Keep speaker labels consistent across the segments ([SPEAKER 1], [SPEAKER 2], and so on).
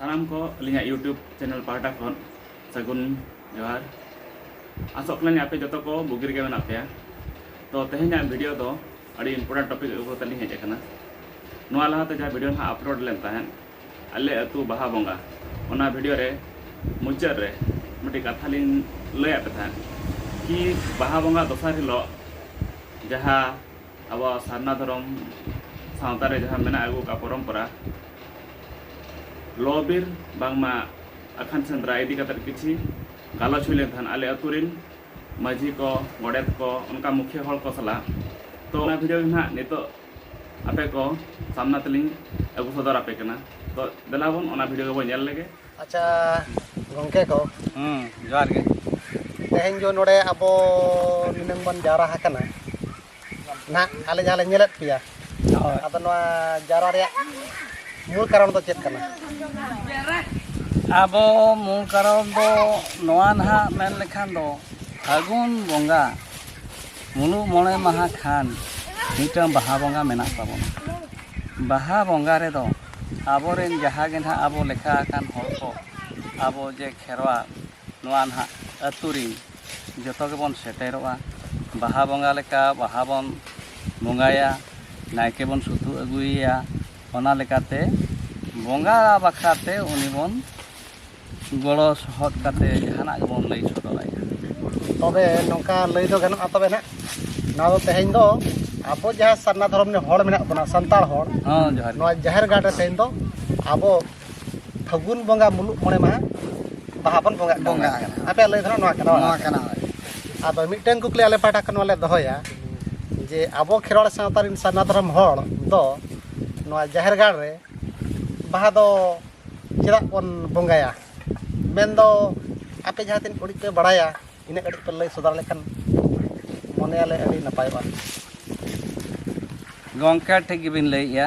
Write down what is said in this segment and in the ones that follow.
[SPEAKER 1] सानाम को अलिंगा YouTube channel पार्टा खन सगुन जोहार आसोक कलानी आपे जतो को बुगिर के मेना पे तो तेहेना वीडियो दो अड़ी इंपोर्टेंट टॉपिक ऊपर तली हेज कना नोआ लहाते जहाँ वीडियो ना अपलोड लेन ताहन अले अतु बहा बोंगा ओना वीडियो रे मुचार रे मटी कथा लिन लय आपे ताहन कि बहा बोंगा दोसार हिलो जहाँ अब सारना धर्म सावता रे जहाँ मेना आगु का परंपरा लोबिर बांगमा अखान सेंद्रा इदी कतर किछि गालोच हुई लेन आले अतुरिन माझी को गड़ेत को उनका मुख्य हल को सला तो ना वीडियो ना नितो आपे को सामना तलिंग अगु सदर आपे कना तो दलाबन ओना वीडियो को नेल लेगे।
[SPEAKER 2] अच्छा गंके को
[SPEAKER 1] जोहार गे
[SPEAKER 2] तेहेन जो नोडे अबो निनंग बन जारा हकना ना आले जहाले नेलत पिया अद नोआ जारा रे मूल कारण तो चेत कना
[SPEAKER 3] अब मूल कारण दो नोआ नहा मेन लेखान दो फागुन बोंगा मुलु मोणे माहा खान मिटन बहा बोंगा मेना ताबोन बहा बोंगा रे दो आबोरेन जहा गे ना आबो लेखा आकान हर को आबो जे खेरवा नोआ नहा अतुरिन जतो गे बोन सेटेरोआ बहा बोंगा लेका बहा बोन बोंगाया नायके बोन सुतु अगुइया ओना लेकाते बोंगा बाखराते उनी बोन गड़ो सहद काते जहाना बोन लई सदराया
[SPEAKER 2] तबे नोका लई दो गनो तबे ना ना दो तेहेन दो आबो जहा सरना धर्म ने हड़ मेना बना संताल हड़
[SPEAKER 3] हां जोहार
[SPEAKER 2] नोआ जहर गाट रे तेहेन दो आबो फागुन बोंगा मुलु मोणे मा बहाबन बोंगा आपे लई धरा नोआ कना आदो मिटन कुकली आले पाटा कनो ले दोया जे आबो खेरवाड़ सावतारिन सरना धर्म हड़ दो नोआ जहर गाट रे बहा दो चेदा बन बोंगाया मेन दो आपे जहाँ तीन उड़ी पे बड़ाया इन्हें कड़ी पे लई सुधार लेखन मने आले अड़ी नपाय बा
[SPEAKER 3] गंका ठीक बिन लैया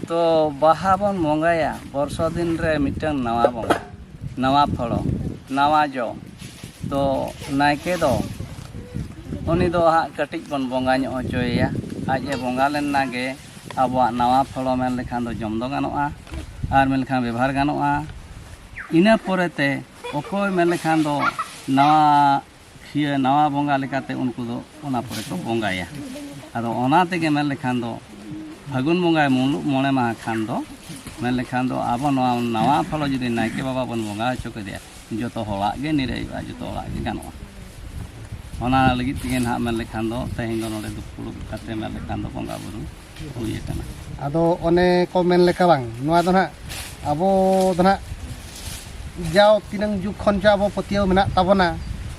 [SPEAKER 3] तो बहा बन बोंगाया वर्षो दिन रे मिटन नवा बोंगा नवा फलो नवा जो तो नायके दो उनी दो हा कटिज बन बोंगा ᱧᱚᱜ ᱦᱚᱪᱚᱭᱮᱭᱟ आज बोंगा लेना गे आबोआ नवा फलो मेन लेखान दो जम दो गानोआ आर मेन लेखान व्यवहार गानोआ इना पोरेते ओकोय मेन लेखान दो नवा खिया नवा बोंगा लेकाते उनको दो ओना पोरे को बोंगाया आदो ओना तेगे मेन लेखान दो फागुन बोंगा मुलु मोणे माह खान दो मेन लेखान दो आबो नवा फलो जुदी नायके बाबा बन बोंगा हचो केदिया जतो हळा गे निरायबा जतो हळा गे गानोआ ओना लगित तेगे ना मेन लेखान दो तेहेन दो नोडे दुपुड़ुब काते मेन लेखान दो बोंगा बुरु हुई कना
[SPEAKER 2] आदो ओने को मेन लेका बांग नोआ दो ना आबो दो ना जाओ तीनंग जुग खन जो आबो पतियो मेना ताबोना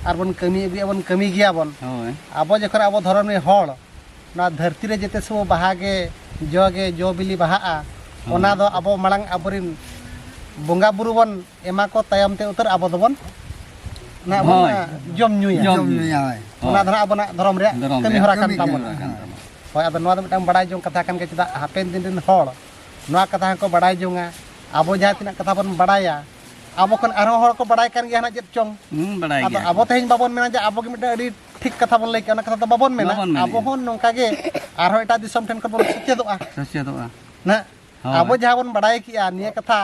[SPEAKER 2] आर बन कमी बन कमी गिया बन
[SPEAKER 3] होय
[SPEAKER 2] आबो जखर आबो धरम रे हड़ ना धरती रे जेते सब बहागे जो बिली बहाआ ओना दो आबो मांग आबोरिन बोंगा बुरु बन एमा को तायम ते उतर आबो दबन ना जम न्यूया ओना धरा आबो ना धरम रे कमी हरा कान ताबोन होय आदो नोआ दो मिटांग बड़ाय जों कथा कान के चदा हापेन दिन दिन हड़ नोआ कथा को बड़ाय जोंगा आबो जहा तिना कथा बन बड़ाया आबो कन आरो हड़ को बड़ाय कान गया ना जेत चोंग
[SPEAKER 3] बड़ाय
[SPEAKER 2] आदो आबो तेहेन बाबोन मेना जे आबो के मिटा अडी ठीक कथा बन लई के कथा तो बाबोन मेना आबो होन नोंका गे आरो एटा दिसम ठेन को बन सचेदोआ ना आबो जहा बन बड़ाय किया निया कथा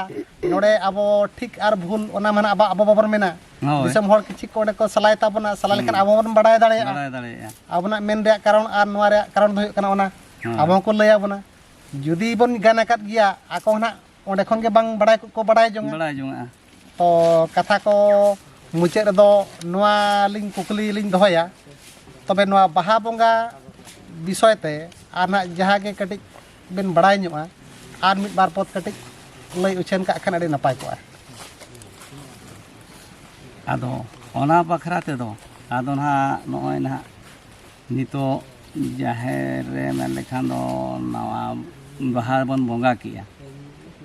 [SPEAKER 2] नोडे आबो ठीक आर भूल ओना माने आबो बाबोन मेना दिसम हड़ किछि कोडे को सलाय ताबोना सला लेकन आबो बन बड़ाय दाड़ेया आबोना मेन रे कारण आर नोआ रे कारण दो कना ओना आबो को लया बना जुदी बन गाना काट गया आको ना ओंडे खन गे बांग बड़ाय को बड़ाय जोंगा तो कथा को मुचाद रे दो नोआ लिंग कुकली लिंग दोया तबे नोआ बहा बोंगा विषय ते आर ना जहा गे कटिज बेन बड़ाय ᱧᱚᱜᱼᱟ आर मिट बार पद कटिज लई उछेन का खान अड़ी नपाय को
[SPEAKER 3] आदो ओना बखरा ते दो आदो ना नोय ना नितो जाहेर रे मेन लेखान दो नवा बहा बन बोंगा किया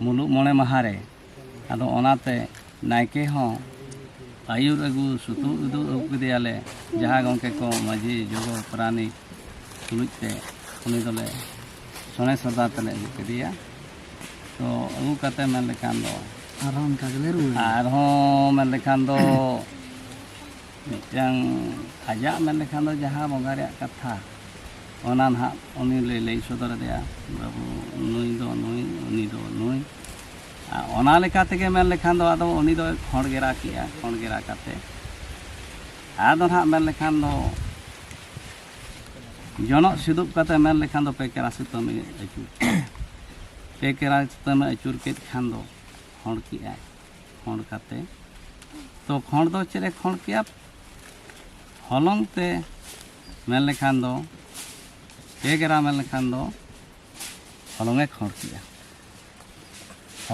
[SPEAKER 3] मुलु मोणे माहा रे आदो ओनाते नायके हों आयुर अगु सुतु उदु अगुदियाले जहा गंके को माझी जोगो प्राणी तुलुजते उनी दोले सोने सदा तले अगु केदिया तो अगु काते मेन लेखान दो
[SPEAKER 2] आराम का गले रु
[SPEAKER 3] आरहों मेन लेखान दो मिटang आजा मेन लेखान दो जहा बोंगा रे कथा ओना ना उनी लई सदर देया बाबू नुई दो नुई उनी दो नुई ᱚᱱᱟ ᱞᱮᱠᱟ ᱛᱮᱜᱮ ᱢᱮᱱ ᱞᱮᱠᱷᱟन ᱫᱚ ᱟᱫᱚ ᱩᱱᱤ ᱫᱚ ᱠᱷᱚᱸᱰ ᱜᱮᱨᱟ ᱠᱮᱜᱼᱟ, ᱠᱷᱚᱸᱰ ᱜᱮᱨᱟ ᱠᱟᱛᱮ ᱟᱫᱚ ᱱᱟᱦᱟᱜ ᱢᱮᱱ ᱞᱮᱠᱷᱟन ᱫᱚ ᱡᱚᱱᱚᱜ ᱥᱤᱫᱩᱵ ᱠᱟᱛᱮ ᱢᱮᱱ ᱞᱮᱠᱷᱟन ᱫᱚ ᱯᱮ ᱠᱮᱨᱟ ᱥᱩᱛᱟᱹᱢᱮ ᱟᱹᱪᱩᱨ ᱯᱮ ᱠᱮᱨᱟ ᱥᱩᱛᱟᱹᱢᱮ ᱟᱹᱪᱩᱨ ᱠᱮᱫ ᱠᱷᱟᱱ ᱫᱚ ᱠᱷᱚᱸᱰ ᱠᱮᱜᱼᱟᱭ, ᱠᱷᱚᱸᱰ ᱠᱟᱛᱮ तो खड़ दो चेरे खड़ के हलंग ते मेन लेखान दो पेगरा मेन लेखान दो हलंगे खड़ के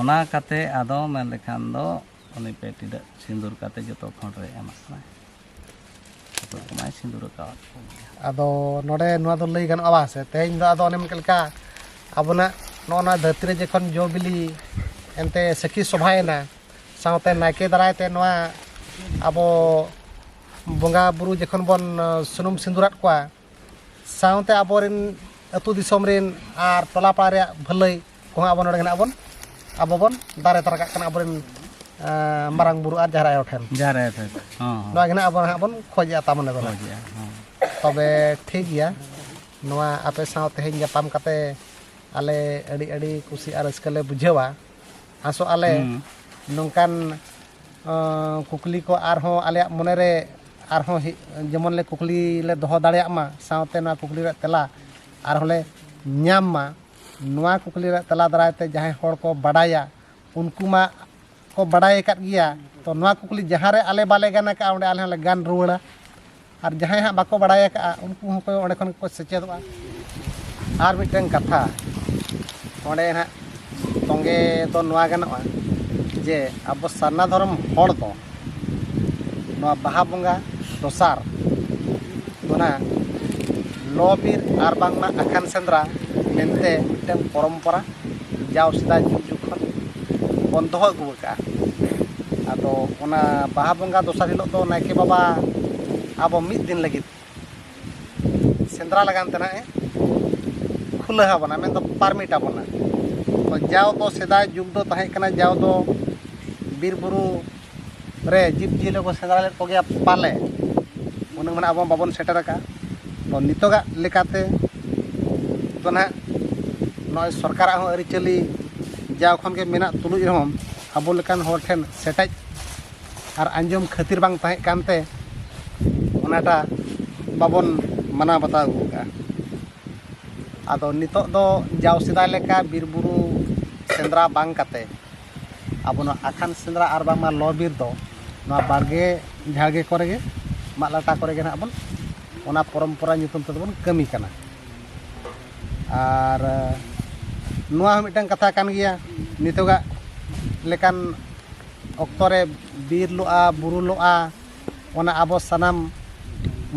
[SPEAKER 3] ओना काते आदो मेन लेखान दो उनी पेटिड सिंदूर काते जतो खड़ रे एमासना तो कमाय सिंदूर का
[SPEAKER 2] आदो नोडे नुआ दो लई गानो आवास तेज दो आदो नेम केलका आबोना नोना धरती रे जखन जो बिली एनते सखी सभायना सावते नायके दारायते नोआ आबो बंगा बुरु जखन बन सुनुम सिंदूरात कोआ सावते आबोरिन अतु दिसोम रिन आर टोला पाड़ा रे भलई को आबो नोडे गना आबो बन दारे तरका कना आबोरिन मारांग बुरु आर जहराय ठेन नोआ गना आबो बन खोजिया तामने दो तबे ठीक गया नोआ आपे सावते हेन जापाम काते आले अड़ी अड़ी कुसी आर रस्कले बुझेवा आसो आले नोंकान कुकली को आरहों आले मने रे आरहों जेमन ले कुकली ले दोहो दाड़िया मा सावते ना कुकली रे तेला आरहों ले ᱧᱟᱢ मा नोआ कुकली रे तेला दारायते जहां होड़ को बड़ाया उनको मा को बड़ाय काट गिया तो नोआ कुकली जहां रे आले बाले गाना का ओंडे आले गान रुवाड़ा और जहां हां बाको बड़ाय का उनको को ओंडे खन को सेचेदवा आर मिटन कथा ओंडे ना तोंगे तो नोआ गानवा जे अब सारना धर्म होड़ दो नोआ बाहा बंगा दोसार दोना लोबिर आर बांगना अखान सेंद्रा मेनते मिटन परंपरा जाव सिदा जुग जुग खन बन दोहो अगु का आदो ओना बाहा बंगा दोसार हिलो दो नायके बाबा आबो मिद दिन लगित सेंद्रा लगान तना खुला हाबना मेन दो पारमिट आबना तो जाव तो सिदा जुग दो ताहे कना जाव दो बीर बुरु रे जीव जीले को सेंद्रा ले को गया पाले उन मन अब बाबन सेटर का तो नितोगा लेकाते तो ना नय सरकार हो अरिचली जाव खन के मेना तुलुज रहम अब लेकान होर ठेन सेटाज आर अंजम खातिर बांग ताहे कानते ओनाटा बाबन मना बता का आदो नितो दो जाव सिदा लेका बीर बुरु सेंद्रा बांग काते अब आखान सेंद्रा और बांग लबिर दो बारगे झाड़गे करे मालाटा करे ना बन ओना परंपरा नितुम ते बन कमी कना और नुआ मिटन कथा कान गया नितोगा लेकान अक्तरे बीर लोआ बुरु लोआ ओना आबो सनाम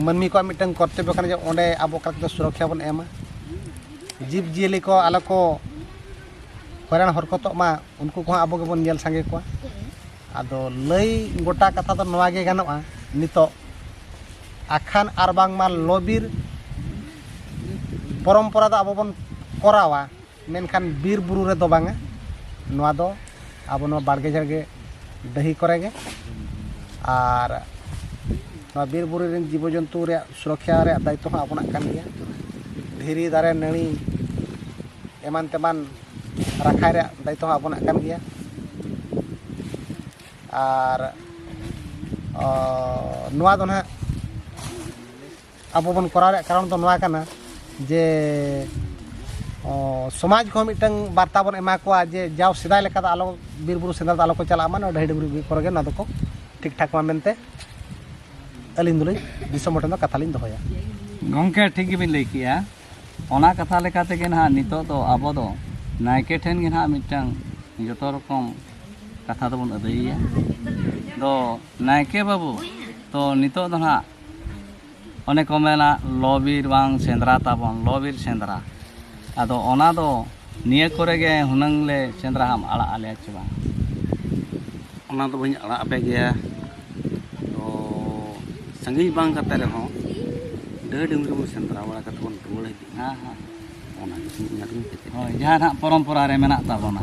[SPEAKER 2] मनमी को मिटन कर्तव्य कना जे ओंडे आबो कलक सुरक्षा बन एमा जीव जियली को आलो को हरान हरकत मा उनको को आबो के बन नेल संगे को आदो लई गोटा कथा तो नवा गे गानोआ नितो आखान आर बांग मा लबिर परंपरा दो आबो बन करावा मेनखान बीर बुरु रे दो बांगा नवा दो आबो नो बारगे जरगे दही करेगे और नवा बीर बुरु रेन जीव जंतु रे सुरक्षा रे दायित्व हो आपना कान गया धीरी दारे नणी एमान तेमान राखाय रे दायित्व हो आपना कान गया और नुआ दो ना अब बन करा कारण तो नुआ कना जे समाज को मिटन वार्ता बन एमा को जे जाव सिदा लेका आलो बीर बुरु सेंद्रा आलो को चला मान ढाई डबरी करगे ना दको ठीक ठाक मा मेनते अलिन दुलई दिसम मटन कथा लिन दोया
[SPEAKER 3] गंके ठीक गे बिन लई किया ओना कथा लेका तेगे ना नितो तो आबो दो नायके ठेन गे ना मिटन जतो रकम कथा तो बन अदैया दो नायके बाबू तो नितो दो ना ओने को मेना लबिर बांग सेंद्रा ताबन लबिर सेंद्रा आदो ओना दो निया करे गे हुनंग ले सेंद्रा हम आड़ा आले चबा
[SPEAKER 4] ओना तो बኝ आड़ा आपे गया तो संगी बांग कते रे हो डे डुंगरी बो सेंद्रा वाला कते बन रुल है
[SPEAKER 3] हां हां
[SPEAKER 4] ओना ᱧᱟᱫᱩ केते
[SPEAKER 3] होय जहां ना परंपरा रे मेना ताबन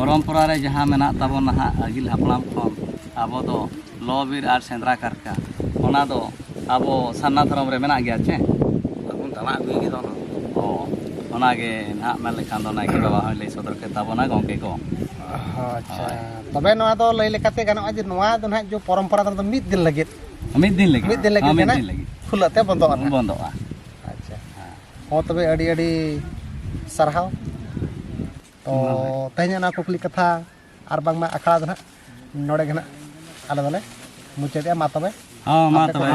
[SPEAKER 3] परंपरा रे जहां मेना ताबन ना आगिल हपलाम खन आबो दो लबिर आर सेंद्रा कारका ओना दो आबो सान्ना धर्म रे मेना गया छे
[SPEAKER 4] अपन तला अगुई के दो
[SPEAKER 3] ओ ᱚᱱᱟᱜᱮ ᱱᱟᱦᱟᱜ ᱢᱮᱱ ᱞᱮᱠᱷᱟन ᱫᱚ ᱱᱟᱭᱠᱮ ᱵᱟᱵᱟ ᱦᱚᱸᱭ ᱞᱟᱹᱭ ᱥᱚᱫᱚᱨ ᱠᱮᱫ ᱛᱟᱵᱚᱱᱟ ᱜᱚᱢᱠᱮ ᱠᱚ
[SPEAKER 2] ᱟᱪᱪᱷᱟ ᱛᱚᱵᱮ ᱱᱚᱣᱟ ᱫᱚ ᱞᱟᱹᱭ ᱞᱮᱠᱟᱛᱮ ᱜᱟᱱᱚᱜᱼᱟ ᱡᱮ ᱱᱚᱣᱟ ᱫᱚ ᱱᱟᱦᱟᱜ जो परंपरा ᱫᱚ ᱢᱤᱫ ᱫᱤᱱ ᱞᱟᱹᱜᱤᱫ
[SPEAKER 3] ᱢᱤᱫ ᱫᱤᱱ ᱞᱟᱹᱜᱤᱫ
[SPEAKER 2] ᱠᱷᱩᱞᱟᱹ te ᱵᱚᱱᱫᱚᱜᱼᱟ
[SPEAKER 3] ᱵᱚᱱᱫᱚᱜᱼᱟ
[SPEAKER 2] ᱟᱪᱪᱷᱟ ᱦᱚᱸ ᱛᱚᱵᱮ ᱟᱹᱰᱤ ᱟᱹᱰᱤ ᱥᱟᱨᱦᱟᱣ तो तेहᱧ ᱚᱱᱟ ᱠᱩᱠᱞᱤ ᱠᱟᱛᱷᱟ ᱟᱨ ᱵᱟᱝᱢᱟ ᱟᱠᱷᱲᱟ ᱫᱚ ᱱᱟᱦᱟᱜ ᱱᱚᱰᱮ ᱜᱮ ᱱᱟᱦᱟᱜ ᱟᱞᱮ ᱫᱚᱞᱮ ᱢᱩᱪᱟᱹᱫᱮᱜᱼᱟ ᱢᱟ ᱛᱚᱵᱮ
[SPEAKER 3] ᱢᱟ ᱛᱚᱵᱮ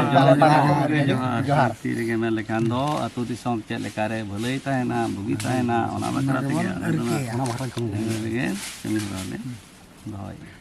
[SPEAKER 2] ᱡᱚᱦᱟᱨ
[SPEAKER 3] ᱡᱚᱦᱟᱨ ᱛᱤ ᱨᱮᱜᱮ ᱢᱮᱱ ᱞᱮᱠᱷᱟᱱ ᱫᱚ ᱟᱹᱛᱩ ᱫᱤᱥᱚᱢ ᱪᱮᱫ ᱞᱮᱠᱟᱨᱮ ᱵᱷᱟᱹᱞᱟᱹᱭ ᱛᱟᱦᱮᱱᱟ ᱵᱩᱜᱤ ᱛᱟᱦᱮᱱᱟ ᱚᱱᱟ ᱵᱟᱠᱷᱨᱟ ᱛᱮᱜᱮ ᱟᱞᱮ ᱫᱚ ᱚᱱᱟ ᱠᱟᱹᱢᱤ ᱦᱚᱨᱟ ᱞᱮ ᱫᱚᱦᱚᱭᱮᱫᱼᱟ